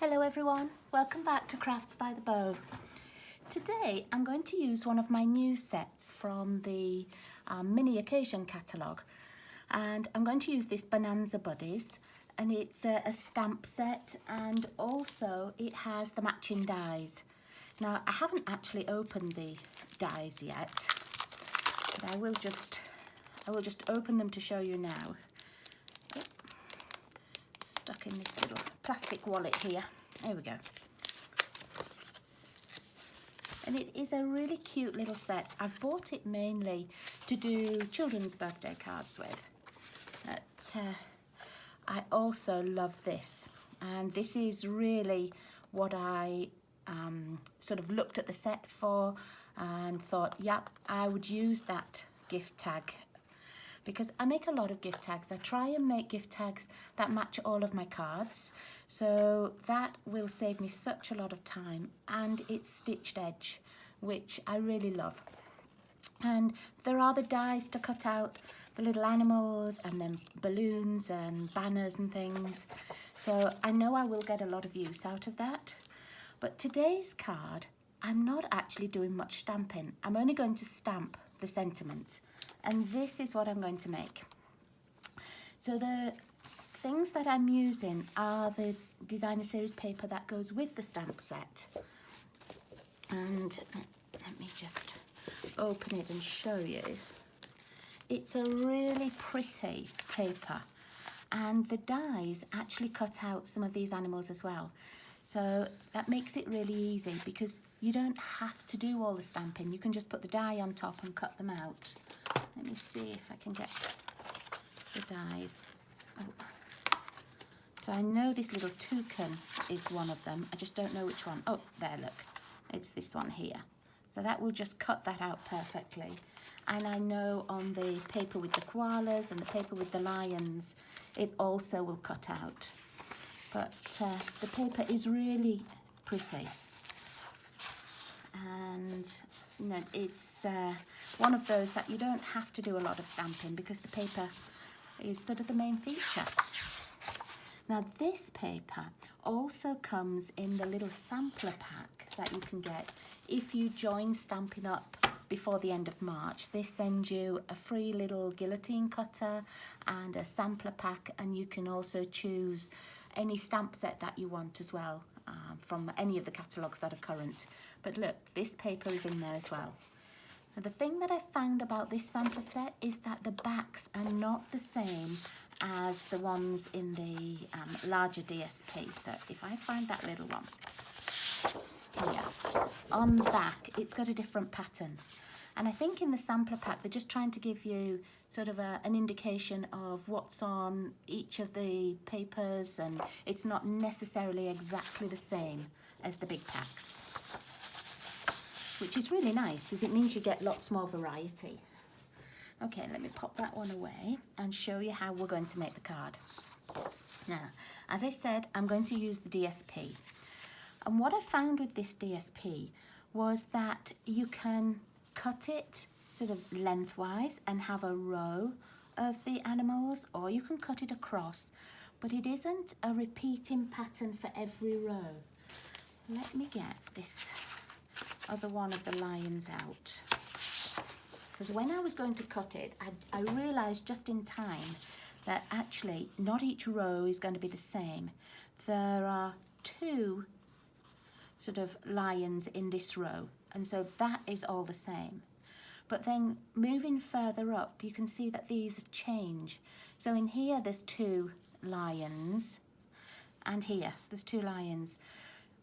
Hello everyone, welcome back to Crafts by the Bow. Today I'm going to use one of my new sets from the mini occasion catalogue, and I'm going to use this Bonanza Buddies, and it's a stamp set, and also it has the matching dies. Now I haven't actually opened the dies yet, but I will just open them to show you now. Stuck in this little plastic wallet here. There we go. And it is a really cute little set. I've bought it mainly to do children's birthday cards with. But I also love this. And this is really what I sort of looked at the set for and thought, yep, I would use that gift tag. Because I make a lot of gift tags. I try and make gift tags that match all of my cards. So that will save me such a lot of time. And it's stitched edge, which I really love. And there are the dies to cut out the little animals and then balloons and banners and things. So I know I will get a lot of use out of that. But today's card, I'm not actually doing much stamping. I'm only going to stamp the sentiments. And this is what I'm going to make. So the things that I'm using are the designer series paper that goes with the stamp set. And let me just open it and show you. It's a really pretty paper, and the dies actually cut out some of these animals as well. So that makes it really easy because you don't have to do all the stamping. You can just put the die on top and cut them out. Let me see if I can get the dies. Oh. So I know this little toucan is one of them. I just don't know which one. Oh, there, look. It's this one here. So that will just cut that out perfectly. And I know on the paper with the koalas and the paper with the lions, it also will cut out. But the paper is really pretty. And you know, it's one of those that you don't have to do a lot of stamping because the paper is sort of the main feature. Now this paper also comes in the little sampler pack that you can get if you join Stampin' Up before the end of March. They send you a free little guillotine cutter and a sampler pack, and you can also choose any stamp set that you want as well from any of the catalogues that are current. But look, this paper is in there as well. Now, the thing that I found about this sampler set is that the backs are not the same as the ones in the larger DSP. So if I find that little one here, on the back, it's got a different pattern. And I think in the sampler pack, they're just trying to give you sort of an indication of what's on each of the papers, and it's not necessarily exactly the same as the big packs, which is really nice because it means you get lots more variety. Okay, let me pop that one away and show you how we're going to make the card. Now, as I said, I'm going to use the DSP. And what I found with this DSP was that you can cut it sort of lengthwise and have a row of the animals, or you can cut it across, but it isn't a repeating pattern for every row. Let me get this other one of the lions out, because when I was going to cut it, I realized just in time that actually not each row is going to be the same. There are two sort of lions in this row, and so that is all the same. But then moving further up, you can see that these change. So in here there's two lions, and here there's two lions.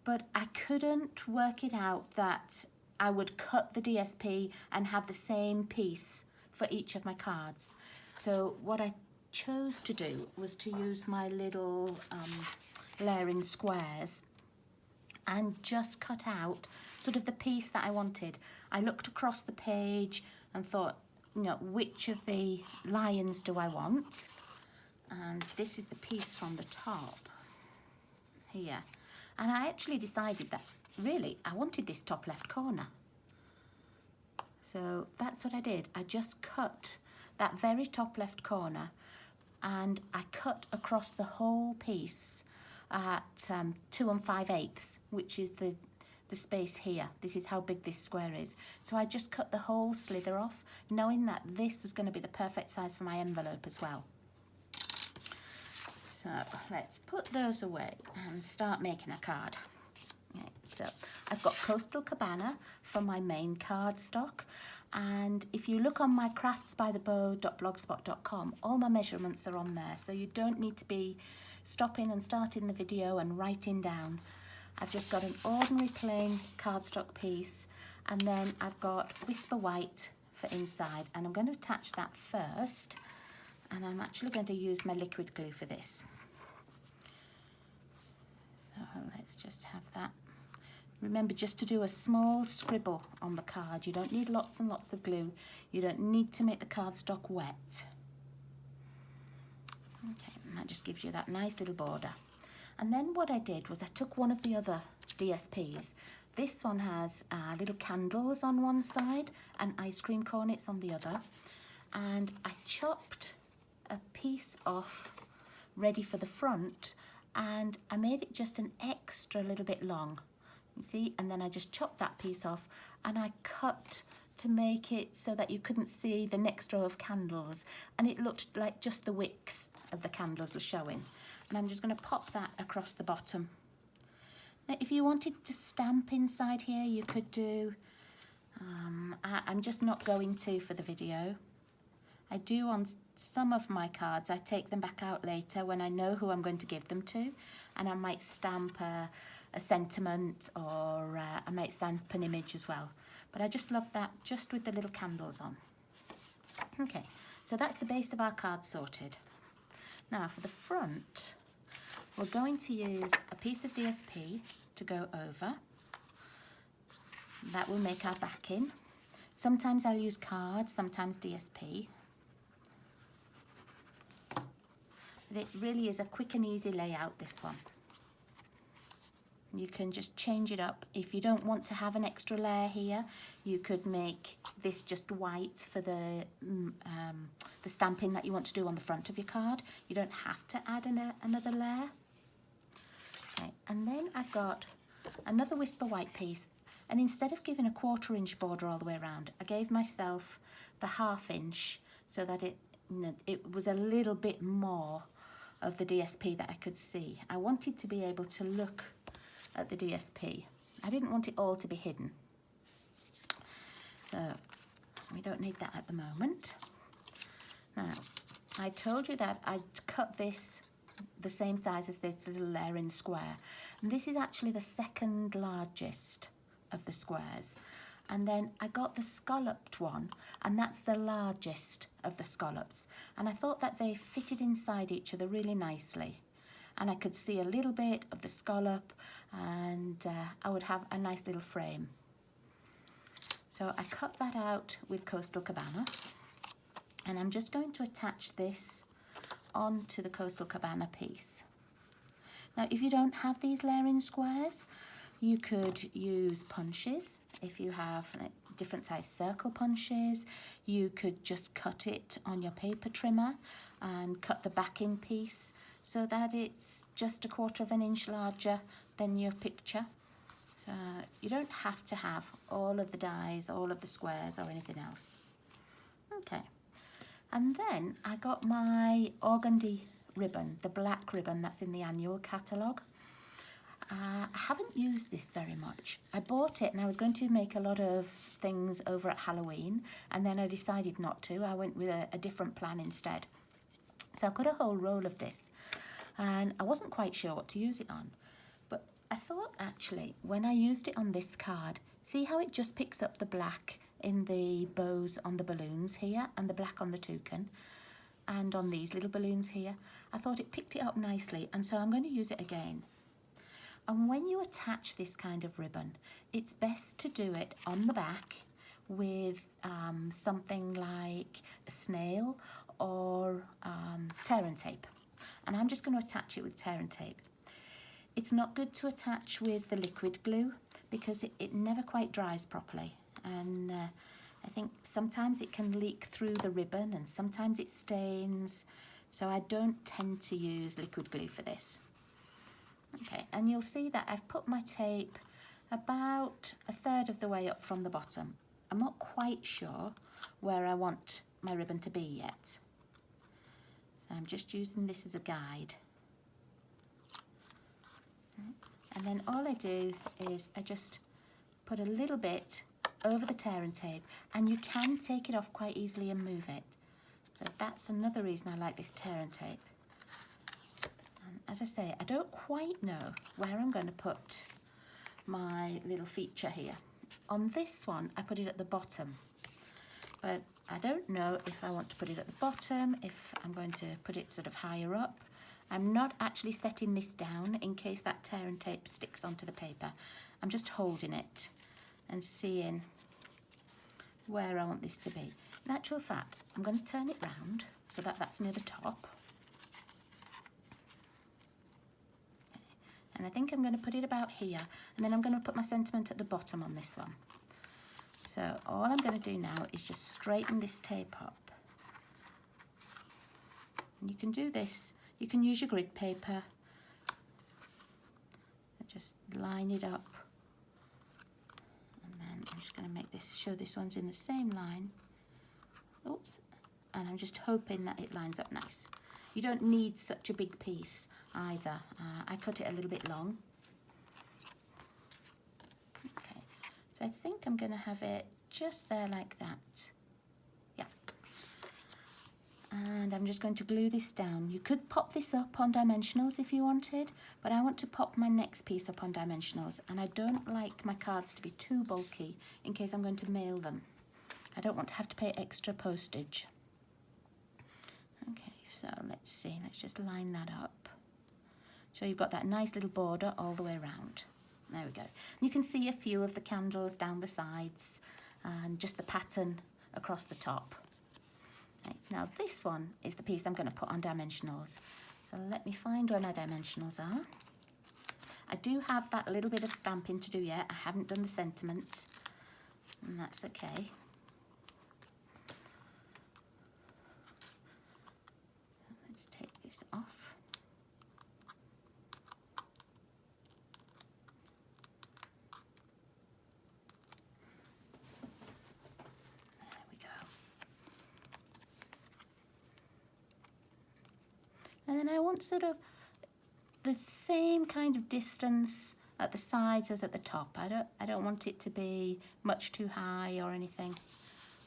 But I couldn't work it out that I would cut the DSP and have the same piece for each of my cards. So what I chose to do was to use my little layering squares and just cut out sort of the piece that I wanted. I looked across the page and thought, you know, which of the lions do I want? And this is the piece from the top here. And I actually decided that really I wanted this top left corner. So that's what I did. I just cut that very top left corner, and I cut across the whole piece at 2 5/8, which is the space here. This is how big this square is. So I just cut the whole slither off, knowing that this was going to be the perfect size for my envelope as well. So let's put those away and start making a card. Okay, so I've got Coastal Cabana for my main cardstock, and if you look on my craftsbythebow.blogspot.com, all my measurements are on there, so you don't need to be stopping and starting the video and writing down. I've just got an ordinary plain cardstock piece, and then I've got Whisper White for inside, and I'm going to attach that first, and I'm actually going to use my liquid glue for this. So let's just have that. Remember just to do a small scribble on the card. You don't need lots and lots of glue. You don't need to make the cardstock wet. Okay, and that just gives you that nice little border. And then what I did was I took one of the other DSPs. This one has little candles on one side and ice cream cornets on the other. And I chopped a piece off ready for the front, and I made it just an extra little bit long. You see, and then I just chopped that piece off and I cut to make it so that you couldn't see the next row of candles, and it looked like just the wicks of the candles were showing. And I'm just going to pop that across the bottom. Now, if you wanted to stamp inside here, you could do, I'm just not going to for the video. I do on some of my cards. I take them back out later when I know who I'm going to give them to, and I might stamp a sentiment, or I might stamp an image as well. But I just love that just with the little candles on. Okay, so that's the base of our card sorted. Now for the front, we're going to use a piece of DSP to go over. That will make our backing. Sometimes I'll use card, sometimes DSP. But it really is a quick and easy layout, this one. You can just change it up. If you don't want to have an extra layer here, you could make this just white for the stamping that you want to do on the front of your card. You don't have to add another layer. Okay, and then I've got another Whisper White piece, and instead of giving a 1/4 inch border all the way around, I gave myself the 1/2 inch so that it was a little bit more of the DSP that I could see. I wanted to be able to look at the DSP. I didn't want it all to be hidden. So we don't need that at the moment. Now, I told you that I'd cut this the same size as this little layering square. And this is actually the second largest of the squares. And then I got the scalloped one, and that's the largest of the scallops. And I thought that they fitted inside each other really nicely. And I could see a little bit of the scallop, and I would have a nice little frame. So I cut that out with Coastal Cabana, and I'm just going to attach this onto the Coastal Cabana piece. Now, if you don't have these layering squares, you could use punches. If you have different size circle punches, you could just cut it on your paper trimmer and cut the backing piece so that it's just a 1/4 inch larger than your picture. So you don't have to have all of the dies, all of the squares or anything else. Okay, and then I got my organdy ribbon, the black ribbon that's in the annual catalogue. I haven't used this very much. I bought it and I was going to make a lot of things over at Halloween, and then I decided not to. I went with a different plan instead. So I've got a whole roll of this, and I wasn't quite sure what to use it on. But I thought, actually, when I used it on this card, see how it just picks up the black in the bows on the balloons here and the black on the toucan and on these little balloons here? I thought it picked it up nicely, and so I'm going to use it again. And when you attach this kind of ribbon, it's best to do it on the back with something like a snail or tear and tape. And I'm just going to attach it with tear and tape. It's not good to attach with the liquid glue because it never quite dries properly. And I think sometimes it can leak through the ribbon and sometimes it stains. So I don't tend to use liquid glue for this. Okay, and you'll see that I've put my tape about 1/3 of the way up from the bottom. I'm not quite sure where I want my ribbon to be yet. So I'm just using this as a guide. And then all I do is I just put a little bit over the tearing tape, and you can take it off quite easily and move it. So that's another reason I like this tearing tape. And as I say, I don't quite know where I'm going to put my little feature here. On this one, I put it at the bottom, but I don't know if I want to put it at the bottom, if I'm going to put it sort of higher up. I'm not actually setting this down in case that tearing tape sticks onto the paper. I'm just holding it and seeing where I want this to be. In actual fact, I'm going to turn it round so that that's near the top. And I think I'm going to put it about here, and then I'm going to put my sentiment at the bottom on this one. So all I'm going to do now is just straighten this tape up. And you can do this, you can use your grid paper and just line it up. And then I'm just going to make this, show this one's in the same line. Oops. And I'm just hoping that it lines up nice. You don't need such a big piece either. I cut it a little bit long. Okay, so I think I'm going to have it just there like that. Yeah. And I'm just going to glue this down. You could pop this up on dimensionals if you wanted, but I want to pop my next piece up on dimensionals, and I don't like my cards to be too bulky in case I'm going to mail them. I don't want to have to pay extra postage. Okay, so let's see, let's just line that up. So you've got that nice little border all the way around. There we go. You can see a few of the candles down the sides and just the pattern across the top. Okay, now this one is the piece I'm going to put on dimensionals. So let me find where my dimensionals are. I do have that little bit of stamping to do yet. I haven't done the sentiment, and that's okay. Let's take this off. There we go. And then I want sort of the same kind of distance at the sides as at the top. I don't want it to be much too high or anything.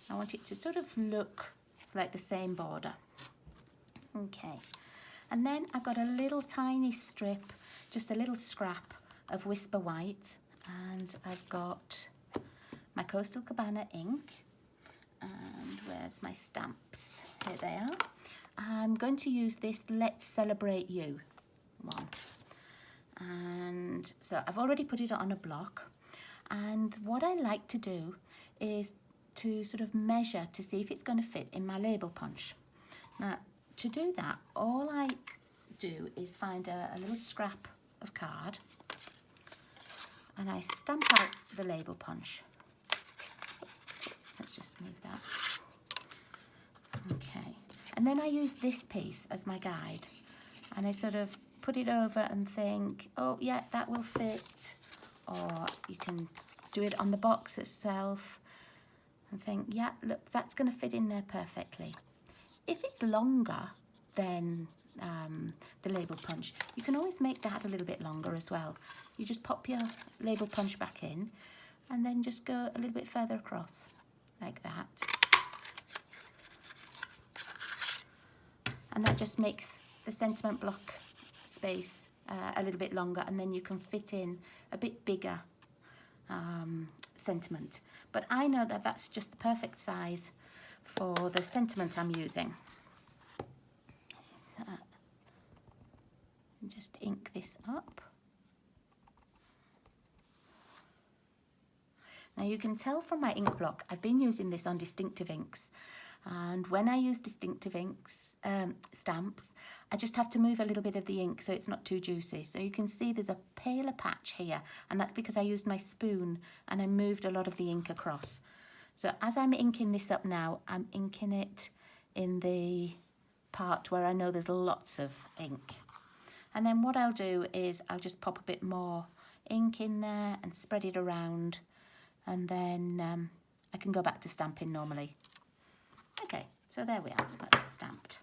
I want it to sort of look like the same border. Okay, and then I've got a little tiny strip, just a little scrap of Whisper White, and I've got my Coastal Cabana ink, and where's my stamps? Here they are. I'm going to use this Let's Celebrate You one, and so I've already put it on a block, and what I like to do is to sort of measure to see if it's going to fit in my label punch. Now, to do that, all I do is find a little scrap of card, and I stamp out the label punch. Let's just move that. Okay, and then I use this piece as my guide, and I sort of put it over and think, oh yeah, that will fit, or you can do it on the box itself and think, yeah, look, that's going to fit in there perfectly. If it's longer than the label punch, you can always make that a little bit longer as well. You just pop your label punch back in and then just go a little bit further across, like that. And that just makes the sentiment block space a little bit longer, and then you can fit in a bit bigger sentiment. But I know that that's just the perfect size for the sentiment I'm using. So just ink this up. Now you can tell from my ink block, I've been using this on distinctive inks, and when I use distinctive inks stamps, I just have to move a little bit of the ink so it's not too juicy. So you can see there's a paler patch here, and that's because I used my spoon and I moved a lot of the ink across. So as I'm inking this up now, I'm inking it in the part where I know there's lots of ink. And then what I'll do is I'll just pop a bit more ink in there and spread it around, and then I can go back to stamping normally. Okay, so there we are, that's stamped.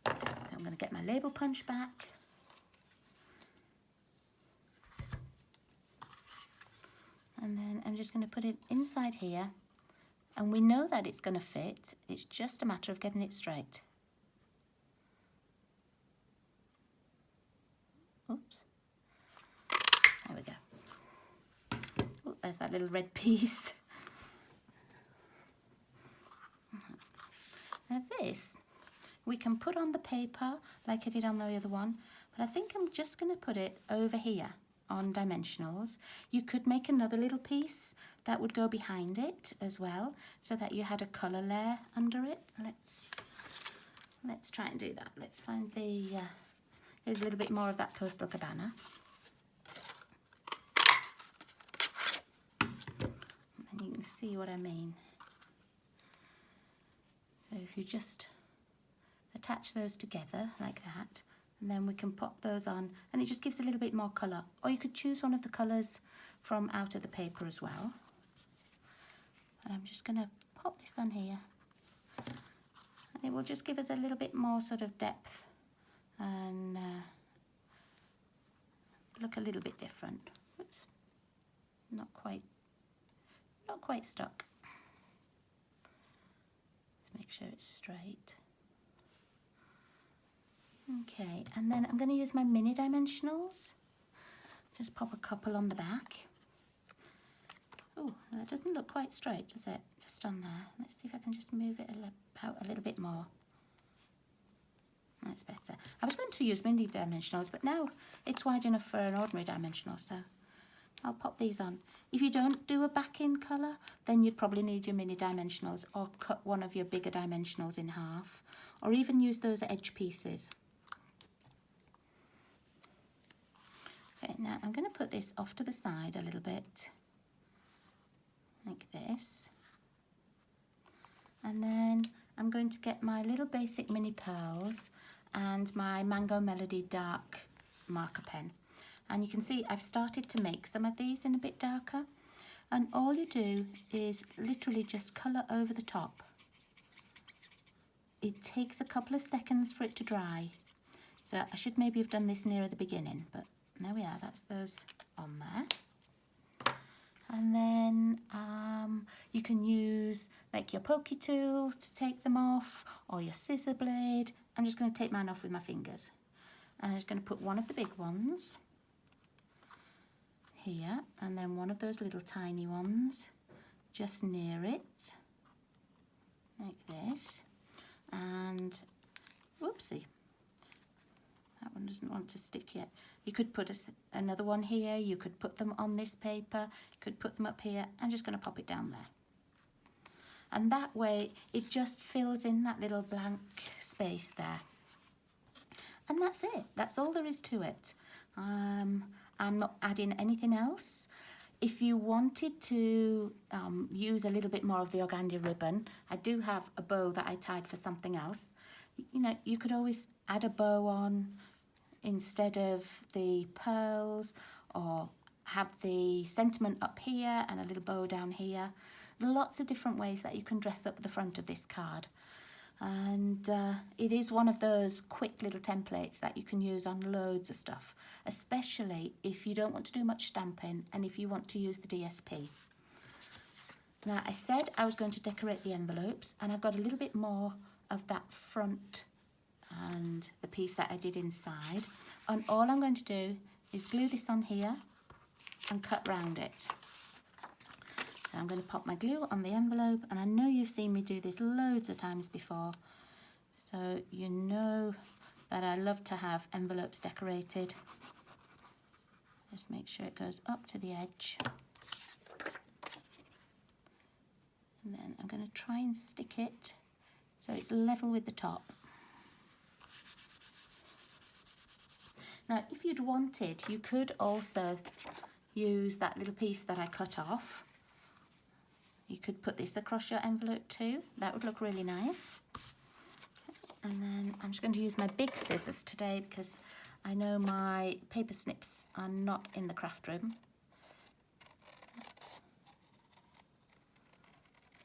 I'm going to get my label punch back. And then I'm just going to put it inside here. And we know that it's going to fit. It's just a matter of getting it straight. Oops. There we go. Oh, there's that little red piece. Now this, we can put on the paper like I did on the other one, but I think I'm just going to put it over here on dimensionals. You could make another little piece that would go behind it as well, so that you had a colour layer under it. Let's try and do that. Let's find the, here's a little bit more of that Coastal Cabana. And you can see what I mean. So if you just attach those together like that, and then we can pop those on, and it just gives a little bit more colour. Or you could choose one of the colours from out of the paper as well. And I'm just going to pop this on here, and it will just give us a little bit more sort of depth and look a little bit different. Oops, not quite stuck. Let's make sure it's straight. Okay, and then I'm going to use my mini dimensionals. Just pop a couple on the back. Oh, that doesn't look quite straight, does it? Just on there. Let's see if I can just move it out a little bit more. That's better. I was going to use mini dimensionals, but now it's wide enough for an ordinary dimensional, so I'll pop these on. If you don't do a back-in colour, then you'd probably need your mini dimensionals, or cut one of your bigger dimensionals in half, or even use those edge pieces. Okay, now I'm going to put this off to the side a little bit, like this. And then I'm going to get my little basic mini pearls and my Mango Melody dark marker pen. And you can see I've started to make some of these in a bit darker. And all you do is literally just colour over the top. It takes a couple of seconds for it to dry. So I should maybe have done this nearer the beginning, but there we are, that's those on there. And then you can use like your pokey tool to take them off, or your scissor blade. I'm just going to take mine off with my fingers. And I'm just going to put one of the big ones here, and then one of those little tiny ones just near it, like this. And whoopsie, that one doesn't want to stick yet. You could put another one here, you could put them on this paper, you could put them up here. I'm just going to pop it down there. And that way it just fills in that little blank space there. And that's it, that's all there is to it. I'm not adding anything else. If you wanted to use a little bit more of the organdy ribbon, I do have a bow that I tied for something else. You know, you could always add a bow on instead of the pearls, or have the sentiment up here and a little bow down here. Lots of different ways that you can dress up the front of this card. And it is one of those quick little templates that you can use on loads of stuff, especially if you don't want to do much stamping and if you want to use the DSP. Now, I said I was going to decorate the envelopes, and I've got a little bit more of that front and the piece that I did inside. And all I'm going to do is glue this on here and cut round it. So I'm going to pop my glue on the envelope, and I know you've seen me do this loads of times before, so you know that I love to have envelopes decorated. Just make sure it goes up to the edge. And then I'm going to try and stick it so it's level with the top. Now, if you'd wanted, you could also use that little piece that I cut off. You could put this across your envelope too. That would look really nice. And then I'm just going to use my big scissors today because I know my paper snips are not in the craft room.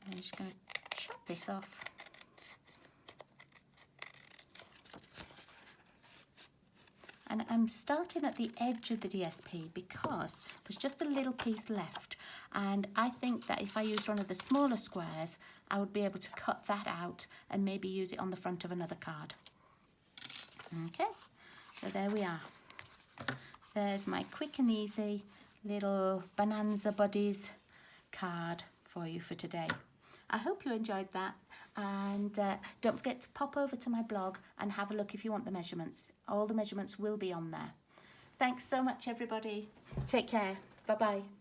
I'm just going to chop this off. And I'm starting at the edge of the DSP because there's just a little piece left. And I think that if I used one of the smaller squares, I would be able to cut that out and maybe use it on the front of another card. Okay, so there we are. There's my quick and easy little Bonanza Buddies card for you for today. I hope you enjoyed that, and don't forget to pop over to my blog and have a look if you want the measurements. All the measurements will be on there. Thanks so much, everybody. Take care. Bye-bye.